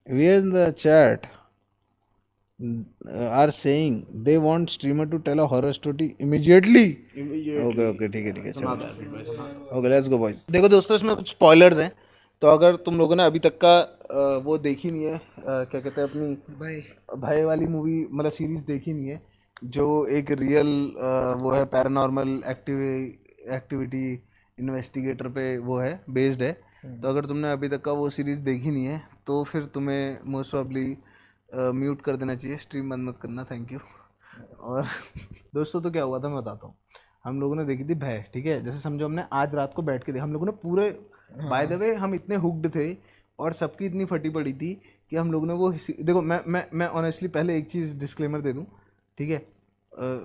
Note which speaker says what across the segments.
Speaker 1: Where in the chat are saying they want streamer to tell a horror story immediately. Okay ठीक है चलो okay let's go boys. देखो दोस्तों इसमें कुछ स्पॉयलर्स हैं, तो अगर तुम लोगों ने अभी तक का वो देखी नहीं है, क्या कहते हैं अपनी भाई वाली मूवी मतलब सीरीज देखी नहीं है, जो एक रियल वो है पैरानॉर्मल एक्टिविटी इन्वेस्टिगेटर पे वो है बेस्ड है, तो अगर तुमने अभी तक का वो सीरीज देखी नहीं है तो फिर तुम्हें मोस्ट प्रॉब्ली म्यूट कर देना चाहिए, स्ट्रीम बंद मत करना, थैंक यू। और दोस्तों तो क्या हुआ था मैं बताता हूँ। हम लोगों ने देखी थी भय, ठीक है, जैसे समझो हमने आज रात को बैठ के देखा, हम लोगों ने पूरे बाय द वे हम इतने हुक्ड थे और सबकी इतनी फटी पड़ी थी कि हम लोगों ने वो देखो मैं ऑनेस्टली पहले एक चीज़ डिस्क्लेमर दे दूँ, ठीक है।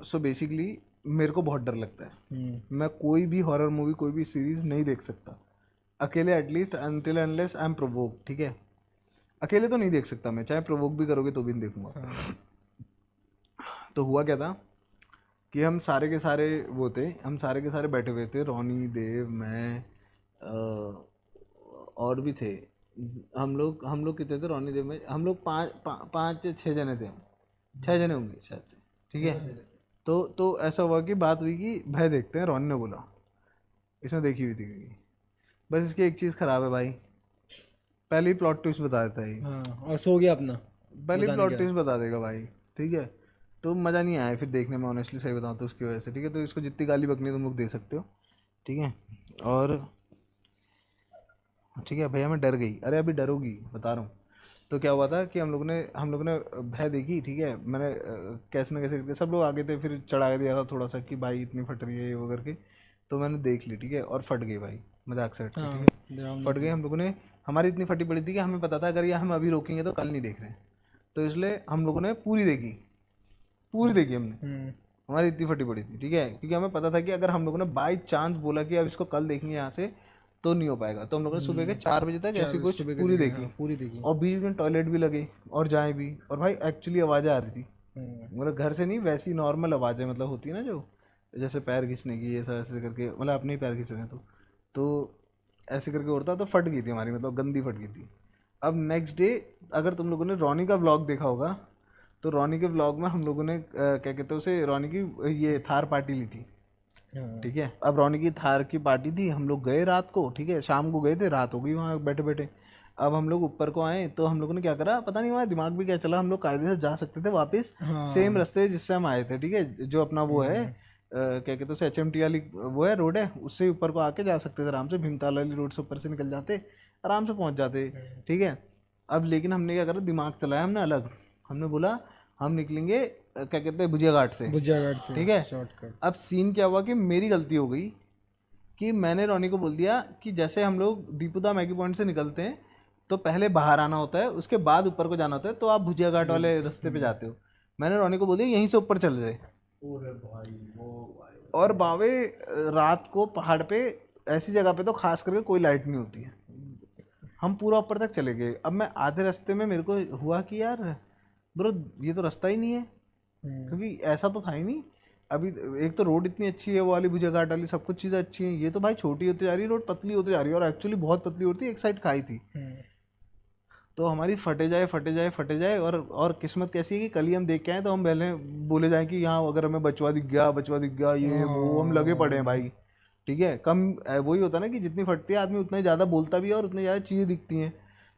Speaker 1: सो बेसिकली मेरे को बहुत डर लगता है, मैं कोई भी हॉरर मूवी कोई भी सीरीज नहीं देख सकता अकेले, at least until unless I am provoke, ठीक है। अकेले तो नहीं देख सकता मैं, चाहे प्रोवोक भी करोगे तो भी नहीं देखूंगा। तो हुआ क्या था कि हम सारे के सारे वो थे, हम सारे के सारे बैठे हुए थे, रोनी, देव, मैं और भी थे। हम लोग कितने थे रोनी, देव में हम लोग पाँच या छः जने थे, 6 जने होंगे शायद से, ठीक है। तो ऐसा हुआ कि बात हुई कि भाई देखते हैं, रोनी ने बोला, इसने देखी हुई थी क्योंकि बस इसकी एक चीज़ ख़राब है भाई, पहले ही प्लॉट ट्विस्ट बता देता है
Speaker 2: और सो गया अपना,
Speaker 1: पहले ही प्लॉट ट्विस्ट बता देगा भाई, ठीक है। तो मज़ा नहीं आया फिर देखने में, ऑनेस्टली सही बताऊँ तो उसकी वजह से, ठीक है। तो इसको जितनी गाली बकनी तुम लोग दे सकते हो, ठीक है। और ठीक है भैया मैं डर गई, अरे अभी डरोगी बता रहा हूँ। तो क्या हुआ था कि हम लोग ने भय देखी, ठीक है। मैंने कैसे ना कैसे करके सब लोग आगे थे, फिर चढ़ा दिया था थोड़ा सा कि भाई इतनी फट रही है ये वो करके, तो मैंने देख ली, ठीक है। और फट गई भाई, मजाक से हट के, ठीक है, फट गई। हम लोगों ने, हमारी इतनी फटी पड़ी थी कि हमें पता था अगर ये हम अभी रोकेंगे तो कल नहीं देख रहे हैं, तो इसलिए हम लोगों ने पूरी देखी, पूरी देखी हमने, हमारी इतनी फटी पड़ी थी, ठीक है। क्योंकि हमें पता था कि अगर हम लोगों ने बाई चांस बोला कि अब इसको कल देखेंगे यहाँ से तो नहीं हो पाएगा, तो हम लोगों ने सुबह के 4 बजे तक ऐसी कुछ पूरी देखी, और बीच में टॉयलेट भी लगे और जाए भी, और भाई एक्चुअली आवाज़ें आ रही थी, मतलब घर से नहीं, वैसी नॉर्मल आवाज़ें, मतलब होती है ना जो जैसे पैर खींचने की, ऐसा ऐसे करके, मतलब अपने ही पैर खींच रहे हैं तो ऐसे करके उड़ता, तो फट गई थी हमारी, मतलब गंदी फट गई थी। अब नेक्स्ट डे अगर तुम लोगों ने रोनी का व्लॉग देखा होगा, तो रोनी के व्लॉग में हम लोगों ने क्या कहते हैं उसे, रोनी की ये थार पार्टी ली थी, ठीक है। अब रोनी की थार की पार्टी थी, हम लोग गए रात को, ठीक है, शाम को गए थे, रात हो गई वहाँ बैठे बैठे। अब हम लोग ऊपर को आए तो हम लोगों ने क्या करा पता नहीं, हमारा दिमाग भी क्या चला, हम लोग कायदे से जा सकते थे वापस सेम रास्ते जिससे हम आए थे, ठीक है, जो अपना वो है क्या कहते हैं उसे, HMT वाली वो है रोड है, उससे ऊपर को आके जा सकते थे आराम से, भीमताल वाली रोड से ऊपर से निकल जाते, आराम से पहुंच जाते, ठीक है। अब लेकिन हमने क्या करा, दिमाग चलाया हमने अलग, हमने बोला हम निकलेंगे क्या कहते हैं भुजिया घाट से, ठीक है।
Speaker 2: शॉर्टकट।
Speaker 1: अब सीन क्या हुआ कि मेरी गलती हो गई कि मैंने रोनी को बोल दिया कि जैसे हम लोग दीपुदा मैगी पॉइंट से निकलते हैं तो पहले बाहर आना होता है, उसके बाद ऊपर को जाना होता है, तो आप भुजिया घाट वाले रास्ते पे जाते हो। मैंने रोनी को बोल दिया यहीं से ऊपर चल रहे, और बावे रात को पहाड़ पे ऐसी जगह पे तो खास करके कोई लाइट नहीं होती है, हम पूरा ऊपर तक चले गए। अब मैं आधे रास्ते में मेरे को हुआ कि यार ब्रो ये तो रास्ता ही नहीं है, क्योंकि ऐसा तो था ही नहीं। अभी एक तो रोड इतनी अच्छी है वो वाली भुजिया घाट वाली, सब कुछ चीज़ें अच्छी हैं, ये तो भाई छोटी होती जा रही है रोड, पतली होती जा रही है, और एक्चुअली बहुत पतली होती है, एक साइड खाई थी। तो हमारी फटे जाए फटे जाए फटे जाए, और किस्मत कैसी है कि कल ही हम देख के आए, तो हम पहले बोले जाए कि यहाँ अगर हमें बचवा दिख गया, बचवा दिख गया, ये वो हम लगे पड़े हैं भाई, ठीक है। कम वही होता है ना कि जितनी फटती है आदमी उतना ही ज़्यादा बोलता भी है और उतनी ज़्यादा चीज़ें दिखती हैं,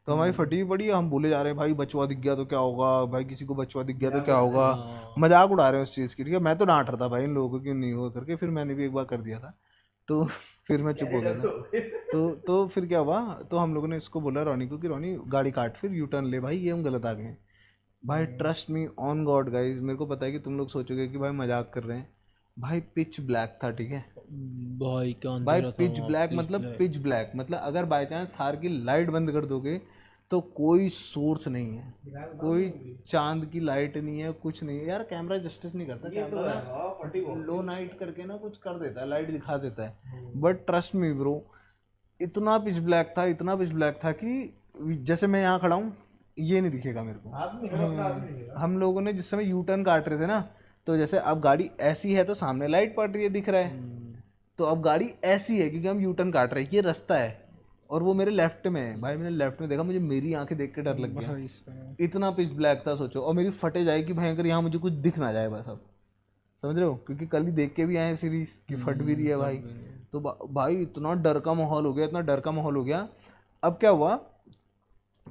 Speaker 1: तो हमारी फटी भी पड़ी है, हम बोले जा रहे हैं भाई बचवा दिख गया तो क्या होगा, भाई किसी को बचवा दिख गया तो क्या होगा, मजाक उड़ा रहे हैं उस चीज़ की, ठीक है। मैं तो डांट रहा था भाई इन लोगों को क्यों नहीं हुआ करके, फिर मैंने भी एक बार कर दिया था, तो फिर मैं चुप हो गया था। तो फिर क्या हुआ, तो हम लोगों ने इसको बोला रोनी को कि रोनी गाड़ी काट, फिर यू टर्न ले भाई, ये हम गलत आ गए हैं। भाई trust me on God guys, मेरे को पता है कि तुम लोग सोचोगे कि भाई मजाक कर रहे हैं, भाई पिच ब्लैक था, ठीक है
Speaker 2: भाई क्या
Speaker 1: भाई,
Speaker 2: अंधेरा था
Speaker 1: पिच
Speaker 2: वहाँ,
Speaker 1: ब्लैक
Speaker 2: pitch
Speaker 1: मतलब
Speaker 2: black।
Speaker 1: पिच ब्लैक, मतलब अगर बाय चांस थार की लाइट बंद कर दोगे तो कोई सोर्स नहीं है, कोई चांद की लाइट नहीं है, कुछ नहीं है यार, कैमरा जस्टिस नहीं करता, कैमरा ना लो नाइट करके ना कुछ कर देता है, लाइट दिखा देता है, बट ट्रस्ट मी ब्रो इतना पिच ब्लैक था, इतना पिच ब्लैक था कि जैसे मैं यहाँ खड़ा हूँ ये नहीं दिखेगा मेरे को। हम लोगों ने जिस समय यू टर्न काट रहे थे ना, तो जैसे अब गाड़ी ऐसी है तो सामने लाइट पड़ रही है दिख रहा है, तो अब गाड़ी ऐसी है क्योंकि हम यू टर्न काट रहे हैं, ये रास्ता है, और वो मेरे लेफ्ट में है भाई। मैंने लेफ्ट में देखा, मुझे मेरी आंखें देख के डर लग गया।
Speaker 2: भाई साहब,
Speaker 1: इतना पिच ब्लैक था सोचो, और मेरी फटे जाए कि भयंकर यहाँ मुझे कुछ दिख ना जाए बस। अब समझ रहे हो, क्योंकि कल ही देख के भी आए सीरीज कि फट भी रही है भाई। तो भाई इतना डर का माहौल हो गया, इतना डर का माहौल हो गया। अब क्या हुआ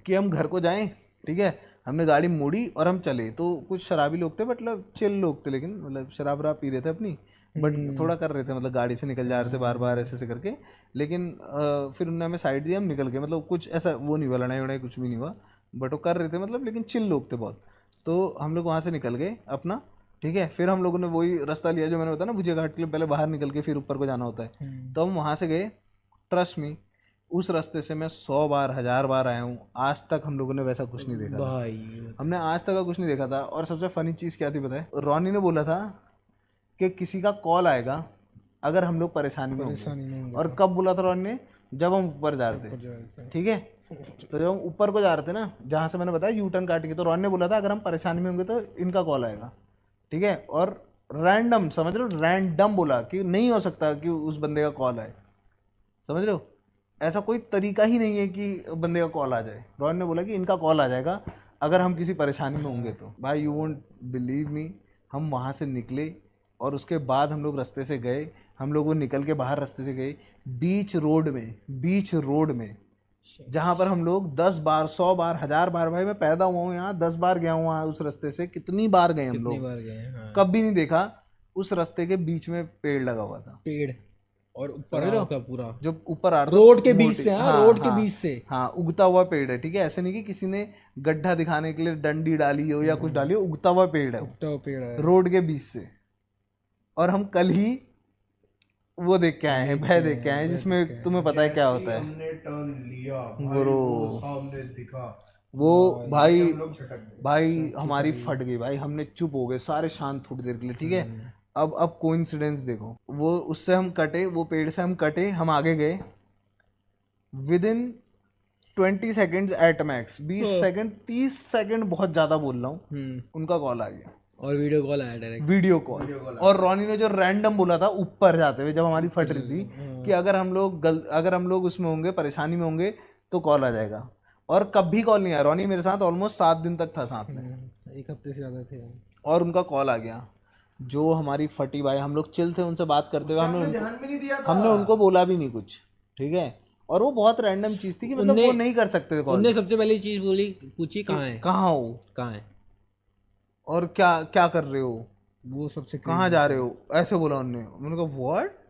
Speaker 1: कि हम घर को जाएं, ठीक है, हमने गाड़ी मोड़ी और हम चले। तो कुछ शराबी लोग थे, मतलब चिल लोग थे, लेकिन मतलब शराब वराब पी रहे थे अपनी, बट थोड़ा कर रहे थे, मतलब गाड़ी से निकल जा रहे थे बार बार ऐसे ऐसे करके। लेकिन फिर उन्होंने हमें साइड दिया, हम निकल गए। मतलब कुछ ऐसा वो नहीं हुआ, लड़ाई वड़ाई कुछ भी नहीं हुआ, बट वो कर रहे थे मतलब, लेकिन चिल लोग थे बहुत। तो हम लोग वहाँ से निकल गए अपना, ठीक है। फिर हम लोगों ने वही रास्ता लिया जो मैंने बताया ना, भुजिया घाट के लिए पहले बाहर निकल के फिर ऊपर को जाना होता है। तो हम वहाँ से गए। ट्रस्ट मी, उस रास्ते से मैं 100 बार 1000 बार आया हूँ, आज तक हम लोगों ने वैसा कुछ नहीं देखा था।
Speaker 2: भाई
Speaker 1: हमने आज तक का कुछ नहीं देखा था। और सबसे फनी चीज़ क्या थी पता है, रॉनी ने बोला था कि किसी का कॉल आएगा अगर हम लोग परेशानी में
Speaker 2: परेशानी
Speaker 1: होंगे।
Speaker 2: में होंगे
Speaker 1: और कब बोला था रॉनी ने, जब हम ऊपर जा रहे थे, ठीक है। तो जब हम ऊपर को जा रहे थे ना, जहाँ से मैंने बताया यू टर्न काट के, तो रॉनी ने बोला था अगर हम परेशानी में होंगे तो इनका कॉल आएगा, ठीक है। और रैंडम, समझ रहे हो, रैंडम बोला कि नहीं हो सकता कि उस बंदे का कॉल आए, समझ रहे हो। ऐसा कोई तरीका ही नहीं है कि बंदे का कॉल आ जाए। रॉन ने बोला कि इनका कॉल आ जाएगा अगर हम किसी परेशानी में होंगे तो। भाई यू वोंट बिलीव मी, हम वहाँ से निकले और उसके बाद हम लोग रास्ते से गए। हम लोग वो निकल के बाहर रास्ते से गए, बीच रोड में जहाँ पर हम लोग 10 बार 100 बार 1000 बार, भाई मैं पैदा हुआ हूँ यहाँ, 10 बार गया हूँ वहाँ उस रास्ते से, कितनी बार गए हम
Speaker 2: कितनी
Speaker 1: लोग,
Speaker 2: बार गए हैं, हाँ।
Speaker 1: कभी नहीं देखा उस रास्ते के बीच में पेड़ लगा हुआ था।
Speaker 2: पेड़ और ऊपर
Speaker 1: समझ रहे हो?
Speaker 2: का पूरा
Speaker 1: जो ऊपर आ रहा था
Speaker 2: रोड के बीच
Speaker 1: मोटी-
Speaker 2: से, हाँ,
Speaker 1: हाँ
Speaker 2: रोड के
Speaker 1: हाँ
Speaker 2: बीच से।
Speaker 1: हाँ, उगता हुआ पेड़ है, ठीक है। ऐसे नहीं कि किसी ने गड्ढा दिखाने के लिए डंडी डाली हो या कुछ डाली हो, उगता हुआ पेड़ है वो,
Speaker 2: तो पेड़ है।
Speaker 1: रोड के बीच से। और हम कल ही वो देख के आए हैं, भय देख के आए हैं, जिसमें तुम्हें पता है क्या होता है
Speaker 3: हमने टर्न लिया भाई,
Speaker 1: ब्रो।
Speaker 3: वो सामने दिखा,
Speaker 1: वो भाई
Speaker 3: हम लोग झटक गए।
Speaker 1: भाई हमारी फट गई भाई, हमने चुप हो गए सारे शांत थोड़ी देर के लिए, ठीक है। अब कोइंसिडेंस देखो, वो उससे हम कटे, वो पेड़ से हम कटे, हम आगे गए, with in 20 seconds at max, 20 second 30 second बहुत ज़्यादा बोल रहा हूँ, उनका कॉल आ गया,
Speaker 2: और वीडियो कॉल आया डायरेक्ट।
Speaker 1: Video call. और रॉनी ने जो रैंडम बोला था ऊपर जाते हुए, जब हमारी फट रही थी, कि अगर हम लोग उसमें होंगे, परेशानी में होंगे, तो कॉल आ जाएगा। और कभी कॉल नहीं आया। रॉनी मेरे साथ ऑलमोस्ट 7 दिन तक था साथ में,
Speaker 2: एक हफ्ते से ज्यादा थे।
Speaker 1: और उनका कॉल आ गया। जो हमारी फटी भाई, हम लोग चिल थे उनसे बात करते हुए,
Speaker 3: ध्यान भी नहीं दिया था।
Speaker 1: हमने उनको बोला भी नहीं कुछ, ठीक है। और वो बहुत रैंडम चीज थी कि मतलब वो नहीं कर सकते थे कॉल।
Speaker 2: उनने सबसे पहली चीज बोली, पूछी कहाँ है,
Speaker 1: कहाँ हो,
Speaker 2: कहाँ है,
Speaker 1: और क्या क्या कर रहे हो,
Speaker 2: वो सबसे
Speaker 1: कहाँ जा रहे हो, ऐसे बोला उन्होंने। मैंने कहा व्हाट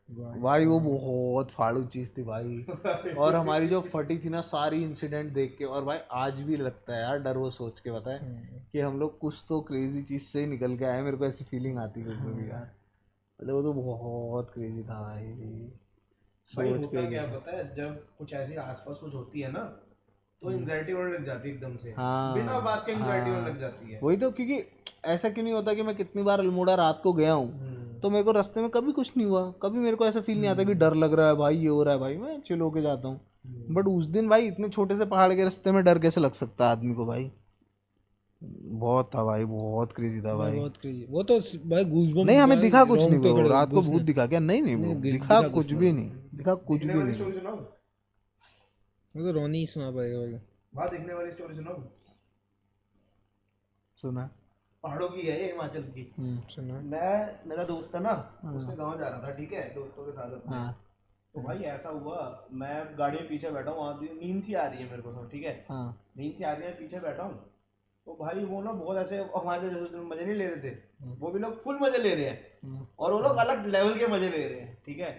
Speaker 1: भाई, वो बहुत फाड़ू चीज थी भाई। और हमारी जो फटी थी ना, सारी इंसिडेंट देख के, और भाई आज भी लगता है यार डर, वो सोच के पता है कि हम लोग कुछ तो क्रेजी चीज से निकल के आए। मेरे को ऐसी फीलिंग आती है कभी भी यार, मतलब वो तो बहुत क्रेजी था भाई,
Speaker 3: भाई
Speaker 1: सोच
Speaker 3: होता
Speaker 1: के
Speaker 3: क्या पता है, जब कुछ ऐसी आसपास कुछ होती है ना, तो एंजाइटी होने लग जाती है एकदम से।
Speaker 1: हाँ,
Speaker 3: बिना बात के एंजाइटी होने लग जाती है।
Speaker 1: वही तो। क्योंकि ऐसा क्यों नहीं होता कि मैं कितनी बार अल्मोड़ा रात को गया हूँ, तो मेरे को रास्ते में कभी कुछ नहीं हुआ, कभी मेरे को ऐसा फील नहीं आता कि डर लग रहा है भाई, ये हो रहा है भाई, मैं चिल होके जाता हूँ। बट उस दिन भाई इतने छोटे से पहाड़ के रास्ते में डर कैसे लग सकता है आदमी को भाई। बहुत था भाई, बहुत क्रेजी था भाई।
Speaker 2: बहुत क्रेजी। वो तो भाई गूज़बम्प,
Speaker 1: नहीं हमें दिखा कुछ नहीं
Speaker 2: रोंगटे
Speaker 1: ब्रो,
Speaker 2: खड़े
Speaker 1: रात को
Speaker 2: घुसने।
Speaker 1: भूत दिखा क्या? नहीं नहीं ब्रो,
Speaker 2: नहीं,
Speaker 1: दिखा
Speaker 2: दिखा
Speaker 1: कुछ
Speaker 2: कुछ
Speaker 1: भी नहीं, दिखा कुछ
Speaker 3: देखने
Speaker 1: भी
Speaker 3: वाली
Speaker 1: नहीं।
Speaker 3: स्टोरी सुनाओ,
Speaker 2: वो तो रोनी ही सुना पाएगा भाई।
Speaker 3: वहाँ देखने वाली स्टोरी सुनाओ।
Speaker 1: सुना?
Speaker 3: पहाड़ों की है ये, हिमाचल की।
Speaker 2: सुना।
Speaker 3: मेरा दोस्त था ना, उसने गाँव जा रहा था, ठीक है, दोस्तों के साथ अपने।
Speaker 1: हाँ
Speaker 3: तो भाई ऐसा हुआ, मैं गाड़ी में पीछे बैठा हूँ, वहाँ भी नींद सी आ रही है मेरे को, सब ठीक है,
Speaker 1: हाँ
Speaker 3: नींद सी आ रही है, पीछे बैठा हूँ। तो भाई वो ना बहुत ऐसे हमारे जैसे मजे नहीं ले रहे थे, वो भी लोग फुल मजे ले रहे हैं, और वो लोग अलग लेवल के मजे ले रहे हैं, ठीक है।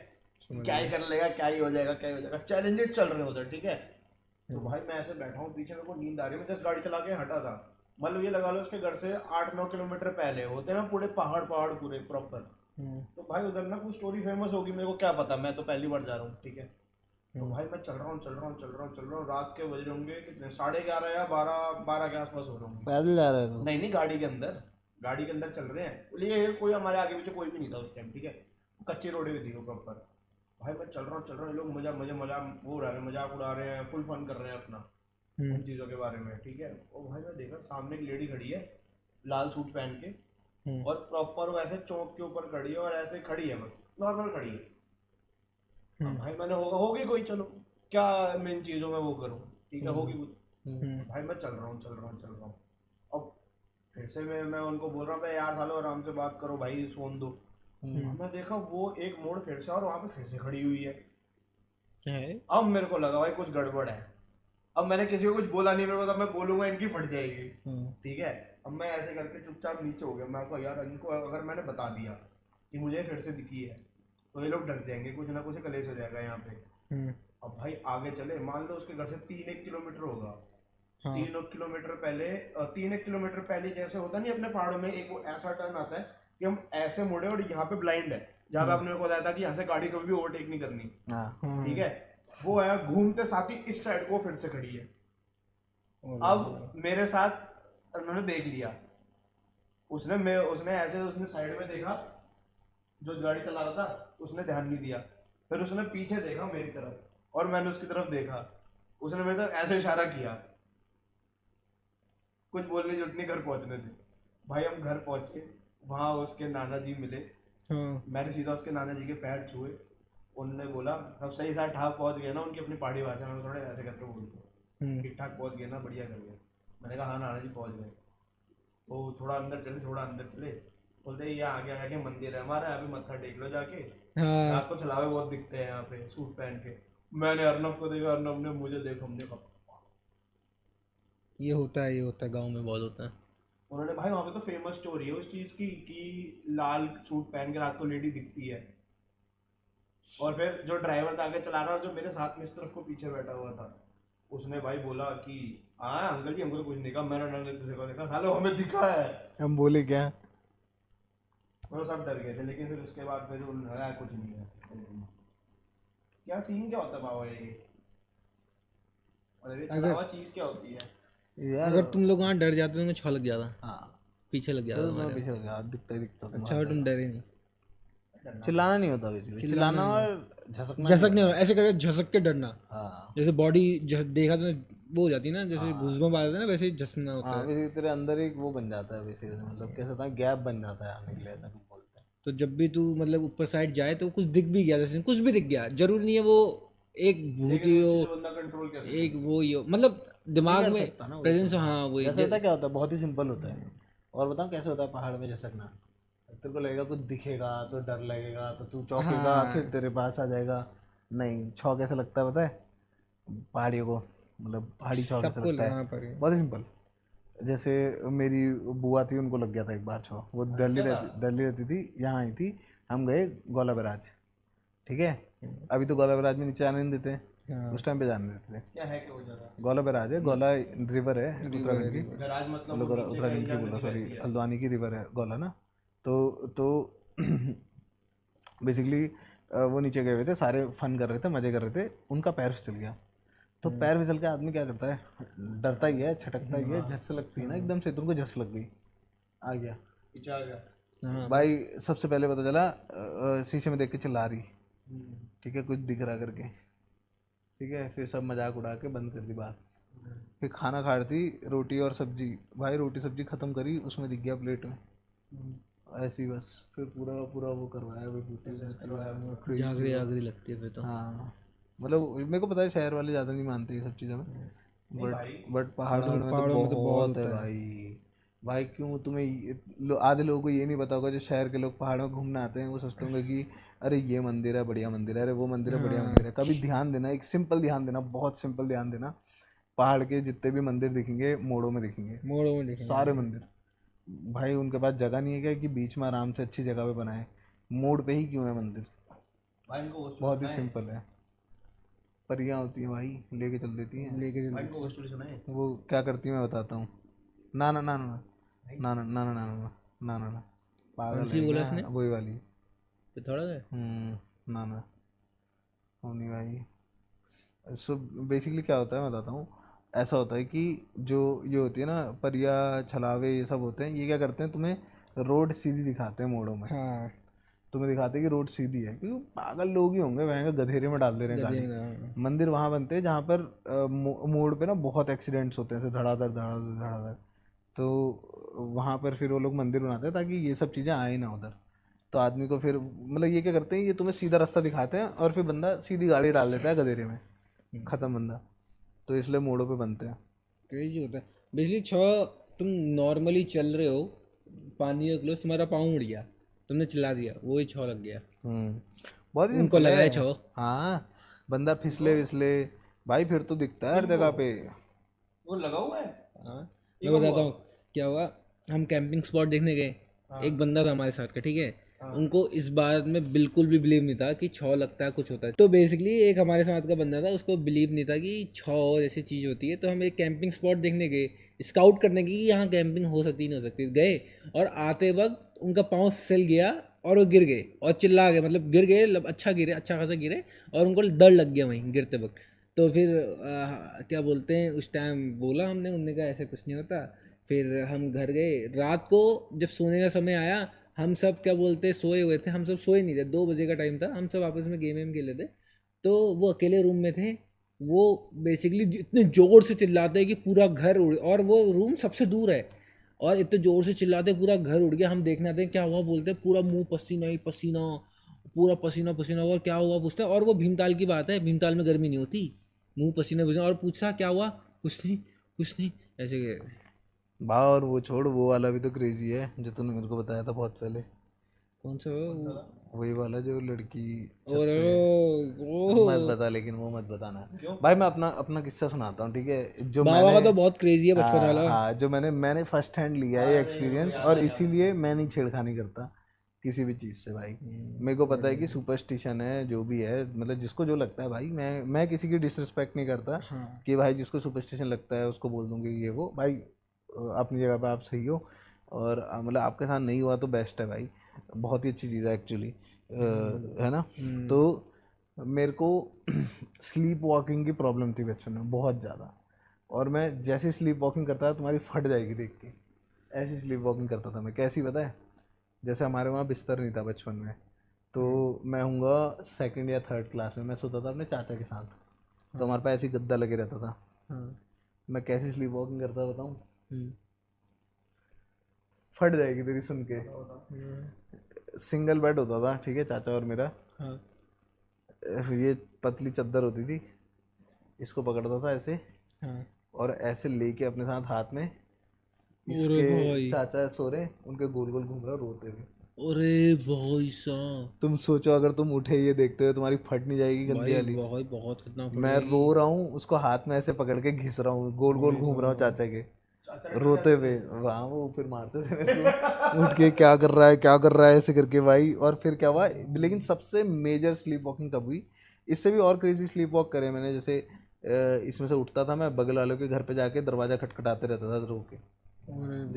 Speaker 3: क्या ही कर लेगा, क्या ही हो जाएगा, क्या ही हो जाएगा, चैलेंजेस चल रहे हैं उधर, ठीक है। तो भाई मैं ऐसे बैठा हूँ, पीछे मेरे को नींद आ रही है, मैं जस्ट गाड़ी चला के हटा था, मतलब ये लगा लो उसके घर से 8-9 किलोमीटर पहले होते हैं ना पूरे पहाड़ पूरे प्रॉपर। तो भाई उधर ना कुछ स्टोरी फेमस होगी, मेरे को क्या पता, मैं तो पहली बार जा रहा हूँ, ठीक है। तो भाई मैं चल रहा हूँ, रात के बज रहे होंगे कितने, 11:30 या 12 के आसपास हो रहे होंगे।
Speaker 1: पैदल जा रहे थे?
Speaker 3: नहीं गाड़ी के अंदर चल रहे हैं, बोलिए कोई हमारे आगे पीछे कोई भी नहीं था उस टाइम, ठीक है, कच्ची रोडें भी थी वो प्रॉपर। भाई मैं चल रहा हूँ, ये लोग मजाक वो उड़ा रहे हैं, मजाक उड़ा रहे हैं, फुल फन कर रहे हैं अपना उन चीज़ों के बारे में, ठीक है। और भाई मैं देखा सामने एक लेडी खड़ी है लाल सूट पहन के, और प्रॉपर वैसे चौक के ऊपर खड़ी है, और ऐसे खड़ी है, बस नॉर्मल खड़ी है। अब भाई मैंने होगी कोई, चलो क्या मैं इन चीजों में वो करूँ, ठीक है, होगी कुछ, भाई मैं चल रहा हूँ। अब फिर से मैं उनको बोल रहा हूँ भाई यार सालो आराम से बात करो भाई, फोन दो। मैं देखा वो एक मोड़ फिर से और वहां पे फिर से खड़ी हुई है। अब मेरे को लगा भाई कुछ गड़बड़ है। अब मैंने किसी को कुछ बोला नहीं, मेरे को, तब मैं बोलूंगा इनकी फट जाएगी, ठीक है। अब मैं ऐसे करके चुपचाप नीचे हो गया। मैं कहा यार इनको अगर मैंने बता दिया कि मुझे फिर से दिखी है तो ये लोग डर जाएंगे, कुछ ना कुछ कलेश हो जाएगा यहाँ पे। अब भाई आगे चले, मान लो उसके घर से 3-1 किलोमीटर होगा। 3-1 किलोमीटर पहले जैसे होता नहीं अपने पहाड़ों में एक वो ऐसा टर्न आता है कि हम ऐसे मुड़े और यहाँ पे ब्लाइंड है, जहाँ पे आपने को बताया था कि यहाँ से गाड़ी कभी भी ओवरटेक नहीं करनी, ठीक है। वो है घूमते साथ ही इस साइड को फिर से खड़ी है। अब मेरे साथ उन्होंने देख लिया, उसने साइड में देखा, जो गाड़ी चला रहा था उसने ध्यान नहीं दिया, फिर उसने पीछे देखा मेरी तरफ और मैंने उसकी तरफ देखा, उसने मेरी तरफ ऐसे इशारा किया। कुछ बोलने की जरूरत नहीं, घर पहुंचने थे भाई। हम घर पहुंचे, वहां उसके नाना जी मिले। मैंने सीधा उसके नाना जी के पैर छुए। उन्होंने बोला सब सही साथ ठाक पहुंच गए ना, उनकी अपनी पहाड़ी भाषा में थोड़े ऐसे करके बोलते, ठीक ठाक पहुंच गए ना, बढ़िया कर गए। मैंने कहा हाँ नाना जी पहुंच गए। तो थोड़ा अंदर चले, बोलते ये आगे मंदिर है हमारा, यहाँ पे मत्था टेक लो जाके, रात को छलावे बहुत दिखते हैं यहाँ पे सूट पहन के। मैंने अर्नब को देखा, अर्नब ने मुझे देखा, हमने कहा
Speaker 2: ये होता है गांव में बहुत होता है।
Speaker 3: उन्होंने भाई वहाँ पे तो फेमस स्टोरी है उस चीज की कि लाल सूट पहन के रात को लेडी दिखती है। और फिर जो ड्राइवर था आगे चला रहा और जो मेरे साथ में इस तरफ को पीछे बैठा हुआ था, उसने भाई बोला कि हाँ अंकल जी हमको तो कुछ नहीं कहा। मैंने दूसरे को देखा, सालो हमें दिखा है। हम बोले क्या, वो सब डर गए थे। लेकिन फिर उसके बाद फिर उन्होंने कुछ नहीं है। क्या सीन क्या होता है बाबा ये, और ये चलावा चीज क्या होती है
Speaker 1: यार?
Speaker 2: अगर तुम लोग वहाँ डर जाते तो तुम्हें छा लग जाता,
Speaker 1: हाँ
Speaker 2: पीछे लग जाता तुम्हारे।
Speaker 1: पीछे लग गया, दिखता
Speaker 2: अच्छा तुम डरे नहीं।
Speaker 1: चिल्लाना नहीं होता बेसिकली, चिल्लाना और झसकना
Speaker 2: झसक नहीं हो ऐसे करके झसक के डरना।
Speaker 1: हाँ
Speaker 2: जैसे बॉडी देखा तो वो हो जाती है ना, जैसे घूसबम आ जाता है ना, वैसे ही झसना होता है।
Speaker 1: बेसिकली तेरे अंदर एक वो बन जाता है बेसिकली, मतलब कैसा था गैप बन जाता है आने के लिए, ऐसा कुछ बोलते हैं।
Speaker 2: तो जब भी तू मतलब ऊपर साइड जाए तो कुछ दिख भी गया, जैसे कुछ भी दिख गया, जरूरी नहीं है वो एक भूत ही हो,
Speaker 3: कंट्रोल कैसे
Speaker 2: एक वो ही हो, मतलब दिमाग में प्रेजेंस। हाँ वही
Speaker 1: जैसे होता क्या होता है, बहुत ही सिंपल होता है। और बताऊं कैसे होता है पहाड़ में झसकना? तेरे को लगेगा कुछ दिखेगा तो डर लगेगा, तो तू चौंकेगा, फिर तेरे पास आ जाएगा। नहीं, छौक कैसे लगता है पता है पहाड़ियों को, मतलब पहाड़ी छौक कैसे लगता है? बहुत ही सिंपल। जैसे मेरी बुआ थी, उनको लग गया था एक बार छौक। वो दिल्ली रहती थी, यहाँ आई थी। हम गए गोला बैराज, ठीक है। अभी तो गोला बैराज में नीचे आने नहीं देते, उस टाइम पे जाने देते थे।
Speaker 3: क्या है कि वो जगह
Speaker 1: गोला बैराज है, गोला रिवर है उत्तराखंड की,
Speaker 3: बैराज मतलब
Speaker 1: उत्तराखंड की बोला, सॉरी हल्द्वानी की रिवर है गोला ना। तो बेसिकली वो नीचे गए हुए थे, सारे फन कर रहे थे, मजे कर रहे थे। उनका पैर फिसल गया। तो पैर फिसल के आदमी क्या करता है, डरता ही है, छटकता ही है, झस लगती है ना एकदम से, तुमको झस लग गई, आ गया
Speaker 3: पीछे आ गया
Speaker 1: भाई। सबसे पहले पता चला शीशे में देख के चिल्ला रही, ठीक है, कुछ दिख रहा करके, ठीक है। फिर सब मजाक उड़ा के बंद कर दी बात। फिर खाना खा रही थी, रोटी और सब्जी, भाई रोटी सब्जी खत्म करी, उसमें दिख गया प्लेट में, ऐसी बस। फिर पूरा वो करवाया,
Speaker 2: जागरी लगती है फिर तो।
Speaker 1: हाँ मतलब मेरे को पता है शहर वाले ज़्यादा नहीं मानते ये सब चीज़ों में, बट पहाड़ में तो बहुत है भाई। क्यों तुम्हें आधे लोगों को ये नहीं पता होगा, जो शहर के लोग पहाड़ में घूमने आते हैं, वो सोचते होंगे कि अरे ये मंदिर है बढ़िया मंदिर है, अरे वो मंदिर है बढ़िया मंदिर है। कभी ध्यान देना, एक सिंपल ध्यान देना, बहुत सिंपल ध्यान देना, पहाड़ के जितने भी मंदिर दिखेंगे मोड़ों में दिखेंगे, सारे मंदिर। भाई उनके पास जगह नहीं है क्या कि बीच में आराम से अच्छी जगह पे बनाए? मोड़ पे ही क्यों है मंदिर? बहुत ही सिंपल है। परियां होती हैं भाई, लेके चल देती हैं। वो क्या करती है मैं बताता हूँ। ना ना ना ना ना ना ना ना ना ना ना ना पागल है क्या? वही वाली
Speaker 2: थोड़ा
Speaker 1: ना ना होनी भाई। सो बेसिकली क्या होता है मैं बताता हूँ। ऐसा होता है कि जो ये होती है ना परिया छलावे, ये सब होते हैं, ये क्या करते हैं, तुम्हें रोड सीधी दिखाते हैं मोड़ों में। हाँ तुम्हें दिखाते हैं कि रोड सीधी है, क्योंकि पागल लोग ही होंगे, वहाँ गधेरे में डाल दे रहे हैं गाड़ी। मंदिर वहाँ बनते हैं जहाँ पर मोड़ पे ना बहुत एक्सीडेंट्स होते हैं, धड़ाधड़। तो वहाँ पर फिर वो लोग मंदिर बनाते हैं ताकि ये सब चीज़ें आए ना उधर। तो आदमी को फिर मतलब ये क्या करते हैं, ये तुम्हें सीधा रास्ता दिखाते हैं और फिर बंदा सीधी गाड़ी डाल देता है गधेरे में, ख़त्म बंदा। तो इसलिए मोड़ों पे बनते हैं।
Speaker 2: क्रेजी होता है बेसिकली। 6 तुम नॉर्मली चल रहे हो, पानी का ग्लास तुम्हारा पाँव मुड़ गया, तुमने चिल्ला दिया, वो ही 6 लग गया,
Speaker 1: बहुत ही
Speaker 2: उनको
Speaker 1: सिंपल
Speaker 2: लगा है
Speaker 1: है।
Speaker 2: 6।
Speaker 1: हाँ, बंदा फिसले विसले भाई फिर तो दिखता है हर जगह पे।
Speaker 3: वो लगा हुआ है।
Speaker 2: हाँ मैं बताता हूँ क्या हुआ। हम कैंपिंग स्पॉट देखने गए, एक बंदा था हमारे साथ का, ठीक है। उनको इस बात में बिल्कुल भी बिलीव नहीं था कि 6 लगता है, कुछ होता है। तो बेसिकली एक हमारे साथ का बंदा था, उसको बिलीव नहीं था कि 6 जैसी चीज़ होती है। तो हम एक कैंपिंग स्पॉट देखने गए, स्काउट करने की कि यहाँ कैंपिंग हो सकती नहीं हो सकती। गए और आते वक्त उनका पाँव फिसल गया और वो गिर गए और चिल्ला गए, मतलब गिर गए, अच्छा गिरे, अच्छा खासा गिरे, और उनको डर लग गया वहीं गिरते वक्त। तो फिर क्या बोलते हैं, उस टाइम बोला हमने, उनने कहा ऐसे कुछ नहीं होता। फिर हम घर गए, रात को जब सोने का समय आया, हम सब क्या बोलते हैं सोए हुए थे, हम सब सोए नहीं थे, 2 बजे का टाइम था, हम सब आपस में गेम वेम खेले थे। तो वो अकेले रूम में थे, वो बेसिकली इतने जोर से चिल्लाते हैं कि पूरा घर उड़, और वो रूम सबसे दूर है, और इतने जोर से चिल्लाते पूरा घर उड़ गया। हम देखने आते हैं क्या हुआ, बोलते हैं पूरा मुंह पसीना ही पसीना, पूरा पसीना पसीना हुआ, क्या हुआ पूछता है। और वो भीमताल की बात है, भीमताल में गर्मी नहीं होती, मुंह पसीने पसीना, और पूछा क्या हुआ, कुछ नहीं कुछ नहीं, ऐसे।
Speaker 1: वाह, और वो छोड़, वो वाला भी तो क्रेजी है जो तूने मेरे को बताया था बहुत पहले।
Speaker 2: कौन सा
Speaker 1: वही वाला जो लड़की छत
Speaker 2: और
Speaker 1: पे।
Speaker 2: वो
Speaker 1: मत बता, लेकिन वो मत बताना भाई। मैं अपना अपना किस्सा सुनाता हूँ, ठीक है। जो
Speaker 2: बाबा
Speaker 1: मैंने
Speaker 2: का तो बहुत क्रेजी है बचपन वाला।
Speaker 1: हाँ, जो मैंने फर्स्ट हैंड लिया है एक्सपीरियंस, और इसीलिए मैं नहीं छेड़खानी करता किसी भी चीज़ से भाई। मेरे को पता है कि सुपरस्टिशन है, जो भी है, मतलब जिसको जो लगता है भाई, मैं किसी की डिसरिस्पेक्ट नहीं करता।
Speaker 2: हाँ।
Speaker 1: कि भाई जिसको सुपरस्टिशन लगता है उसको बोल दूंगी ये वो भाई, अपनी जगह पे आप सही हो। और मतलब आपके साथ नहीं हुआ तो बेस्ट है भाई, बहुत ही अच्छी चीज़ है एक्चुअली, है ना। तो मेरे को स्लीप वॉकिंग की प्रॉब्लम थी बचपन में बहुत ज़्यादा, और मैं जैसे स्लीप वॉकिंग करता था तुम्हारी फट जाएगी देख के, ऐसी स्लीप वॉकिंग करता था मैं। कैसी पता है, जैसे हमारे वहाँ बिस्तर नहीं था बचपन में, तो मैं हूँगा सेकंड या थर्ड क्लास में, मैं सोता था अपने चाचा के साथ, तो हमारे पास ऐसी गद्दा लगे रहता था। मैं कैसी स्लीप वॉकिंग करता बताऊँ, फट जाएगी तेरी सुन के। सिंगल बेड होता था, ठीक है, चाचा और मेरा। ये पतली चादर होती थी, इसको पकड़ता था ऐसे, और ऐसे लेके अपने साथ हाथ में, इसके चाचा सो रहे, उनके गोल गोल घूम रहा रोते हुए।
Speaker 2: अरे भाई साहब,
Speaker 1: तुम सोचो अगर तुम उठे ये देखते हो तुम्हारी फट नहीं जाएगी गंदी वाली।
Speaker 2: बहुत बहुत खतरनाक
Speaker 1: मैं रो रहा हूँ, उसको हाथ में ऐसे पकड़ के घिस रहा हूँ, गोल गोल घूम रहा हूँ चाचा के, रोते हुए। वहाँ वो फिर मारते थे मेरे को, उठ के क्या कर रहा है क्या कर रहा है ऐसे करके भाई। और फिर क्या हुआ, लेकिन सबसे मेजर स्लीप वॉकिंग कब हुई, इससे भी और क्रेजी स्लीप वॉक करे मैंने। जैसे इसमें से उठता था मैं, बगल वालों के घर पे जाके दरवाजा खटखटाते रहता था रो के।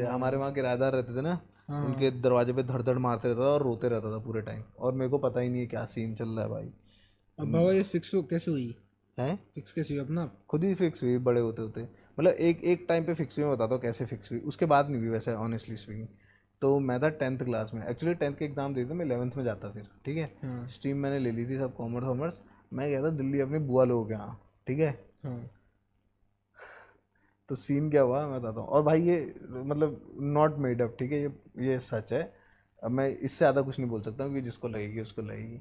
Speaker 1: हमारे वहाँ किराएदार रहते थे ना, उनके दरवाजे पे धड़ धड़ मारते रहता था और रोते रहता था पूरे टाइम, और मेरे को पता ही नहीं है क्या सीन चल रहा है भाई।
Speaker 2: अब बाबा ये फिक्स कैसे हुई,
Speaker 1: हैं
Speaker 2: फिक्स कैसे हुई अपना?
Speaker 1: खुद ही फिक्स हुई बड़े होते होते, मतलब एक टाइम पे फिक्स हुई। मैं बताता हूँ कैसे फिक्स हुई, उसके बाद नहीं हुई वैसे ऑनेस्टली स्पीकिंग। तो मैं था 10th क्लास में, एक्चुअली 10th के एग्जाम देते मैं 11th में जाता फिर, ठीक है। स्ट्रीम मैंने ले ली थी सब कॉमर्स वॉमर्स। मैं गया था दिल्ली अपनी बुआ लोगों के यहाँ, ठीक है। तो सीन क्या हुआ मैं बताता हूँ, और भाई ये मतलब नॉट मेड अप, ठीक है, ये सच है। अब मैं इससे ज़्यादा कुछ नहीं बोल सकता हूँ कि जिसको लगेगी उसको लगेगी।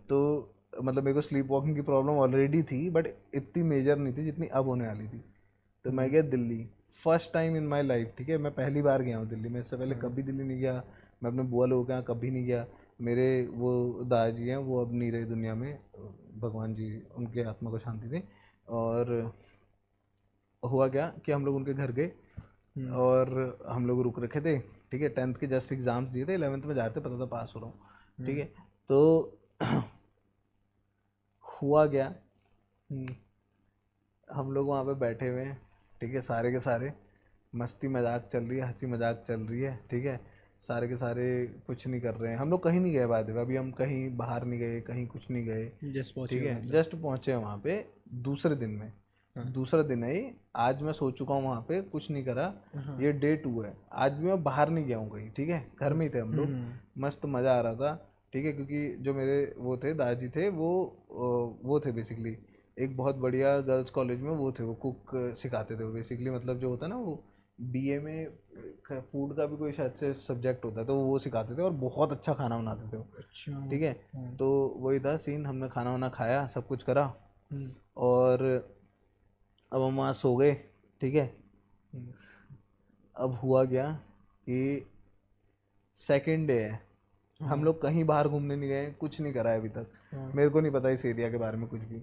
Speaker 1: तो मतलब मेरे को स्लीप वॉकिंग की प्रॉब्लम ऑलरेडी थी, बट इतनी मेजर नहीं थी जितनी अब होने वाली थी। तो मैं गया Delhi, first time in my life, ठीक है। मैं पहली बार गया हूँ दिल्ली, मैं इससे पहले कभी दिल्ली नहीं गया। मैं अपने बुआ लोगों के यहाँ कभी नहीं गया। मेरे वो दादाजी हैं, वो अब नहीं रहे दुनिया में, भगवान जी उनके आत्मा को शांति दें। और हुआ क्या कि हम लोग उनके घर गए, और हम लोग रुक रखे थे, ठीक है। 10th के जस्ट एग्जाम्स दिए थे, 11th में जा रहे थे, पता था पास हो रहा हूँ, ठीक है। तो हुआ क्या, हम लोग वहाँ पे बैठे हुए हैं, ठीक है, सारे के सारे, मस्ती मजाक चल रही है, हंसी मजाक चल रही है, ठीक है। सारे के सारे कुछ नहीं कर रहे हैं, हम लोग कहीं नहीं गए बाद में, अभी हम कहीं बाहर नहीं गए, कहीं कुछ नहीं गए, ठीक है। जस्ट पहुँचे वहाँ पे दूसरे दिन में, दूसरा दिन है ये। आज मैं सो चुका हूँ वहाँ पे, कुछ नहीं करा, ये डे 2 है। आज भी मैं बाहर नहीं गया हूँ कहीं, ठीक है, घर में ही थे हम लोग, मस्त मज़ा आ रहा था, ठीक है। क्योंकि जो मेरे वो थे दादाजी थे, वो थे बेसिकली एक बहुत बढ़िया गर्ल्स कॉलेज में, वो थे, वो कुक सिखाते थे वो बेसिकली, मतलब जो होता है ना वो बीए में फूड का भी कोई शायद से सब्जेक्ट होता है, तो वो सिखाते थे और बहुत अच्छा खाना बनाते थे वो, ठीक है। तो वही था सीन, हमने खाना वाना खाया, सब कुछ करा, और अब हम वहाँ सो गए, ठीक है। अब हुआ क्या कि सेकंड डे है, हम लोग कहीं बाहर घूमने नहीं गए, कुछ नहीं करा है अभी तक। मेरे को नहीं पता इस एरिया के बारे में कुछ भी।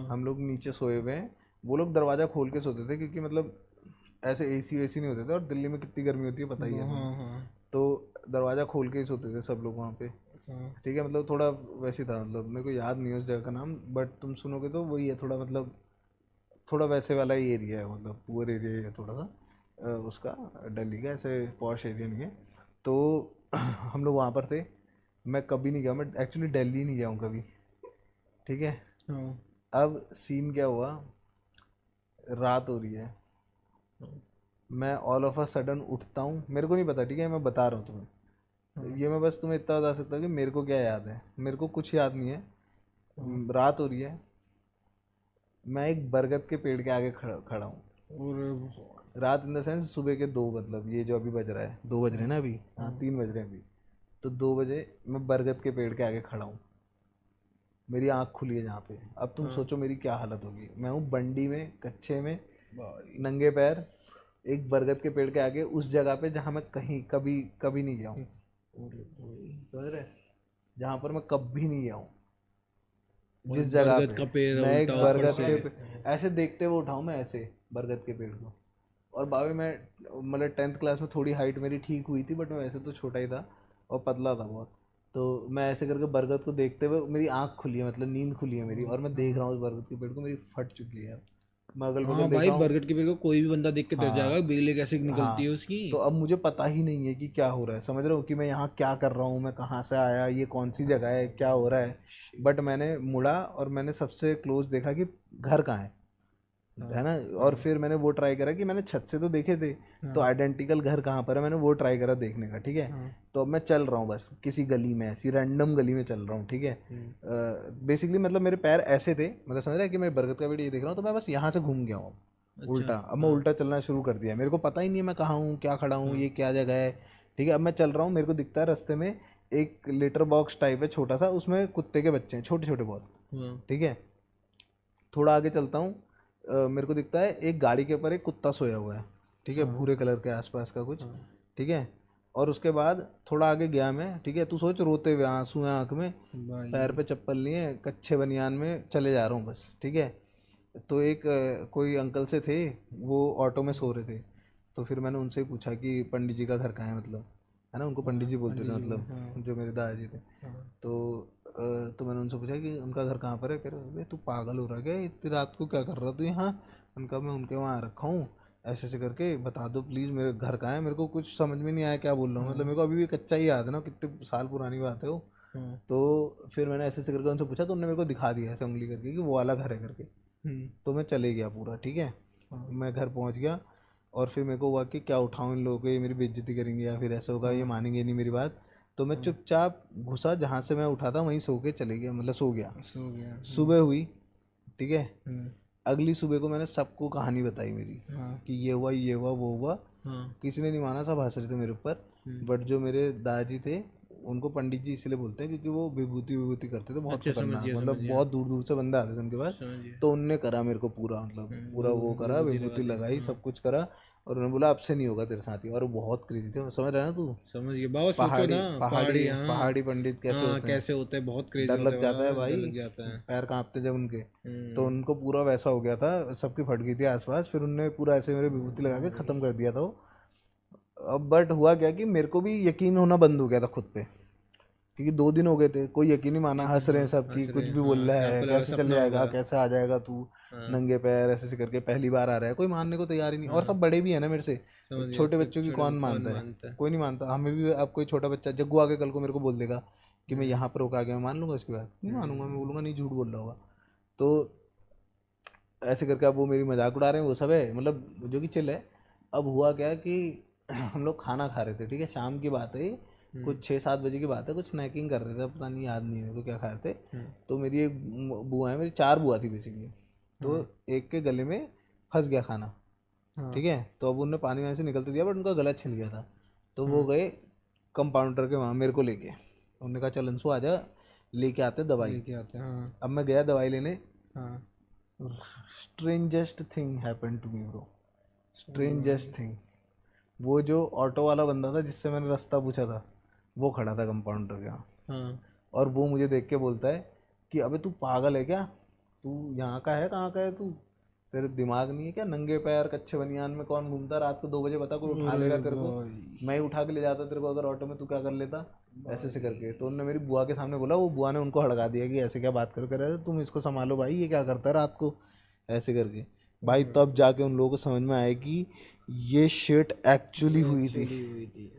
Speaker 1: हम लोग नीचे सोए हुए हैं, वो लोग दरवाज़ा खोल के सोते थे क्योंकि मतलब ऐसे एसी वेसी नहीं होते थे, और दिल्ली में कितनी गर्मी होती है पता ही है तुम्हें। तो दरवाज़ा खोल के ही सोते थे सब लोग वहाँ पे, ठीक है। मतलब थोड़ा वैसे था, मतलब मेरे को याद नहीं है उस जगह का नाम, बट तुम सुनोगे तो वही है, थोड़ा मतलब थोड़ा वैसे वाला ही एरिया है, मतलब पुअर एरिया है थोड़ा सा उसका, दिल्ली का ऐसे पॉश एरिया नहीं है। तो हम लोग वहाँ पर थे, मैं कभी नहीं गया, मैं एक्चुअली दिल्ली नहीं गया हूँ कभी, ठीक है। अब सीन क्या हुआ, रात हो रही है, मैं ऑल ऑफ अ सडन उठता हूँ, मेरे को नहीं पता, ठीक है, मैं बता रहा हूँ तुम्हें। ये मैं बस तुम्हें इतना बता सकता हूँ कि मेरे को क्या याद है, मेरे को कुछ याद नहीं है। रात हो रही है, मैं एक बरगद के पेड़ के आगे खड़ा हूँ, और रात इन द सेंस सुबह के 2, मतलब ये जो अभी बज रहा है 2 बज रहे हैं ना अभी, हाँ 3 बज रहे हैं अभी, तो 2 बजे मैं बरगद के पेड़ के आगे खड़ा हूँ, मेरी आँख खुली है जहाँ पे। अब तुम सोचो मेरी क्या हालत होगी, मैं हूँ बंडी में, कच्चे में, नंगे पैर, एक बरगद के पेड़ के आगे, उस जगह पे जहाँ मैं कहीं कभी कभी नहीं गया हूँ, समझ रहे, जहाँ पर मैं कभी नहीं गया हूँ, जिस जगह
Speaker 2: बरगद का
Speaker 1: पे
Speaker 2: पेड़
Speaker 1: मैं एक
Speaker 2: उल्टा ऊपर
Speaker 1: बरगद
Speaker 2: से।
Speaker 1: के ऐसे देखते हुए उठाऊं मैं ऐसे बरगद के पेड़ को। और बाबे मैं मतलब 10th क्लास में थोड़ी हाइट मेरी ठीक हुई थी, बट मैं वैसे तो छोटा ही था और पतला था बहुत। तो मैं ऐसे करके बरगद को देखते हुए, मेरी आँख खुली है, मतलब नींद खुली है मेरी, और मैं देख रहा हूँ उस बरगद के पेड़ को, मेरी फट चुकी है। मैं अगल बगल
Speaker 2: हाँ
Speaker 1: देख
Speaker 2: भाई,
Speaker 1: रहा हूँ,
Speaker 2: बरगद के पेड़ को कोई भी बंदा देख के डर जाएगा,
Speaker 1: हाँ
Speaker 2: बिजली कैसे निकलती है
Speaker 1: हाँ।
Speaker 2: उसकी।
Speaker 1: तो अब मुझे पता ही नहीं है कि क्या हो रहा है, समझ रहे हो कि मैं यहाँ क्या कर रहा हूँ, मैं कहाँ से आया, ये कौन सी जगह है, क्या हो रहा है। बट मैंने मुड़ा और मैंने सबसे क्लोज देखा कि घर कहाँ है ना। और फिर मैंने वो ट्राई करा कि मैंने छत से तो देखे थे, तो आइडेंटिकल घर कहाँ पर है, मैंने वो ट्राई करा देखने का, ठीक है। तो अब मैं चल रहा हूँ बस किसी गली में, ऐसी रैंडम गली में चल रहा हूँ, ठीक है। बेसिकली मतलब मेरे पैर ऐसे थे, मतलब समझ रहा है कि मैं बरगद का पेड़ ये देख रहा हूँ, तो मैं बस यहाँ से घूम गया हूँ उल्टा। अब मैं उल्टा चलना शुरू कर दिया, मेरे को पता ही नहीं है मैं कहाँ हूँ, क्या खड़ा हूँ, ये क्या जगह है, ठीक है। अब मैं चल रहा हूँ, मेरे को दिखता है रास्ते में एक लेटर बॉक्स टाइप है छोटा सा, उसमें कुत्ते के बच्चे हैं, छोटे छोटे बहुत, ठीक है। थोड़ा आगे चलता हूँ, मेरे को दिखता है एक गाड़ी के ऊपर एक कुत्ता सोया हुआ है, ठीक है, भूरे कलर के आसपास का कुछ, ठीक है। और उसके बाद थोड़ा आगे गया मैं, ठीक है, तू सोच, रोते हुए, आंसू हैं आँख में, पैर पे चप्पल लिए, कच्चे बनियान में चले जा रहा हूँ बस, ठीक है। तो एक कोई अंकल से थे, वो ऑटो में सो रहे थे। तो फिर मैंने उनसे ही पूछा कि पंडित जी का घर कहाँ है, मतलब है ना, उनको पंडित जी बोलते थे, मतलब जो मेरे दादाजी थे। तो मैंने उनसे पूछा कि उनका घर कहाँ पर है। कह रहे अबे तू पागल हो रहा है क्या, इतनी रात को क्या कर रहा तू यहाँ। उनका मैं उनके वहाँ रखा हूँ, ऐसे ऐसे करके बता दो प्लीज़ मेरे घर कहाँ है। मेरे को कुछ समझ में नहीं आया क्या बोल रहा हूँ, मतलब मेरे को अभी भी कच्चा ही याद है ना, कितने साल पुरानी बात है वो। तो फिर मैंने ऐसे ऐसे करके उनसे पूछा, तो उन्होंने मेरे को दिखा दिया ऐसे उंगली करके कि वो वाला घर है करके। तो मैं चले गया पूरा, ठीक है। मैं घर पहुंच गया, और फिर मेरे को हुआ कि क्या उठाऊं इन लोगों को, ये मेरी बेइज्जती करेंगे या फिर ऐसा होगा, ये मानेंगे नहीं मेरी बात। तो मैं चुपचाप घुसा, जहाँ से मैं उठा था वहीं सो के चले गया, मतलब सो गया। सुबह हुई, ठीक है। अगली सुबह को मैंने सबको कहानी बताई मेरी, कि ये हुआ, ये हुआ, वो हुआ। किसी ने नहीं माना, सब हंस रहे थे मेरे ऊपर। बट जो मेरे दादाजी थे, उनको पंडित जी इसलिए बोलते हैं क्योंकि वो विभूति विभूति करते थे बहुत खतरनाक, मतलब बहुत दूर दूर से बंदे आते थे उनके पास। तो उनने करा मेरे को पूरा, मतलब पूरा वो करा, विभूति लगाई, सब कुछ करा। और उन्होंने बोला अब से नहीं होगा तेरे साथ ही। और वो बहुत क्रेजी थे, समझ रहा है ना तू,
Speaker 2: समझ गया बाबा, सोचो
Speaker 1: पहाड़ी
Speaker 2: ना,
Speaker 1: पहाड़ी
Speaker 2: हाँ,
Speaker 1: पहाड़ी पंडित कैसे
Speaker 2: हाँ,
Speaker 1: होते हैं,
Speaker 2: कैसे होते हैं, बहुत क्रेजी
Speaker 1: डर
Speaker 2: होते
Speaker 1: लग
Speaker 2: हैं
Speaker 1: जाता है
Speaker 2: वहाँ,
Speaker 1: भाई,
Speaker 2: डर लग जाता है।
Speaker 1: पैर कांपते जब उनके। तो उनको पूरा वैसा हो गया था, सबकी फट गई थी आसपास। फिर उनने पूरा ऐसे मेरे विभूति लगा के ख़त्म कर दिया था वो। अब बट हुआ क्या कि मेरे को भी यकीन होना बंद हो गया था खुद पे, क्योंकि 2 दिन हो गए थे, कोई यकीन नहीं माना, हंस रहे हैं सब कि कुछ भी बोल रहा है, कैसे चल जाएगा, कैसे आ जाएगा तू नंगे पैर ऐसे ऐसे करके, पहली बार आ रहा है, कोई मानने को तैयार ही नहीं। और सब बड़े भी है ना मेरे से, छोटे बच्चों की कौन मानता है, कोई नहीं मानता। हमें भी अब कोई छोटा बच्चा जग्गू आके कल को मेरे को बोल देगा कि मैं यहाँ पर होकर आ गया, मैं मान लूंगा इसके बाद, नहीं मानूंगा, मैं बोलूँगा नहीं, झूठ बोल रहा होगा। तो ऐसे करके अब वो मेरी मजाक उड़ा रहे हैं, वो सब है, मतलब जो कि चिल है। अब हुआ क्या कि हम लोग खाना खा रहे थे, ठीक है, शाम की बात है, कुछ 6-7 बजे की बात है, कुछ स्नैकिंग कर रहे थे, पता नहीं, याद नहीं मेरे को क्या खा रहे थे। तो मेरी एक बुआ है, मेरी 4 बुआ थी बेसिकली। तो एक के गले में फंस गया खाना, ठीक है। तो अब उन्होंने पानी वानी से निकलते दिया, बट उनका गला छिल गया था। तो वो गए कंपाउंडर के वहाँ मेरे को लेके, उन्होंने कहा चल अंशु आ जा, लेके आते दवाई।
Speaker 2: लेके आते हैं, हाँ।
Speaker 1: अब मैं गया दवाई लेने, strangest thing happened to me bro, strangest thing. वो जो ऑटो वाला बंदा था जिससे मैंने रास्ता पूछा था, वो खड़ा था कंपाउंडर के यहाँ,
Speaker 2: हाँ
Speaker 1: और वो मुझे देख के बोलता है कि अबे तू पागल है क्या, तू यहाँ का है, कहाँ का है तू, तेरे दिमाग नहीं है क्या, नंगे पैर कच्चे बनियान में कौन घूमता रात को 2 बजे, बता कोई उठा लेगा तेरे को, मैं ही उठा के ले जाता तेरे को अगर ऑटो में, तू क्या कर लेता, ऐसे ऐसे करके। तो उन्होंने मेरी बुआ के सामने बोला, वो बुआ ने उनको हड़का दिया कि ऐसे क्या बात कर रहे थे, तुम इसको संभालो भाई, ये क्या करता है रात को, ऐसे करके। भाई तब जाके उन लोगों को समझ में आया कि ये शिट एक्चुअली हुई थी,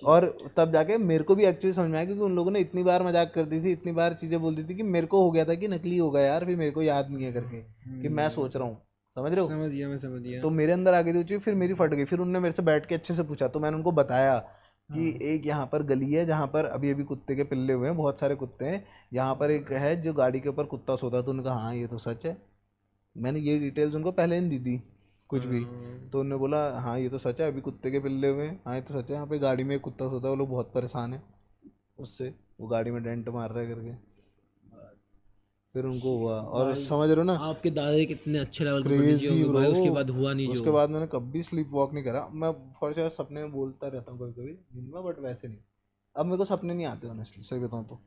Speaker 1: और तब जाके मेरे को भी एक्चुअली समझ में आया, क्योंकि उन लोगों ने इतनी बार मजाक कर दी थी, इतनी बार चीज़ें बोल दी थी कि मेरे को हो गया था कि नकली होगा यार, फिर मेरे को याद नहीं है करके कि मैं सोच रहा हूँ, समझ रहे हो।
Speaker 2: समझ गया, मैं समझ गया।
Speaker 1: तो मेरे अंदर आ गई थी वो चीज़, फिर मेरी फट गई। फिर उनने मेरे से बैठ के अच्छे से पूछा, तो मैंने उनको बताया कि एक यहाँ पर गली है जहाँ पर अभी अभी कुत्ते के पिल्ले हुए हैं, बहुत सारे कुत्ते हैं, यहाँ पर एक है जो गाड़ी के ऊपर कुत्ता सोता। तो उन्होंने कहा हाँ ये तो सच है। मैंने ये डिटेल्स उनको पहले नहीं दी थी कुछ भी, तो उन्होंने बोला हाँ ये तो सच है, अभी कुत्ते के पिल्ले हुए हैं, हाँ ये तो सच है, यहाँ पे गाड़ी में एक कुत्ता सोता है, वो लोग बहुत परेशान है उससे, वो गाड़ी में डेंट मार रहा है करके। फिर उनको हुआ, और समझ रहे हो ना,
Speaker 2: आपके दादा कितने अच्छे लेवल के
Speaker 1: क्रेजी
Speaker 2: होंगे
Speaker 1: ब्रो।
Speaker 2: भाई, उसके बाद हुआ नहीं
Speaker 1: उसके
Speaker 2: जो।
Speaker 1: बाद मैंने कभी स्लीप वॉक नहीं करा। मैं फॉर श्योर सपने में बोलता रहता हूँ कभी कभी दिन में, बट वैसे नहीं। अब मेरे को सपने नहीं आते ऑनेस्टली, सही बताऊँ तो।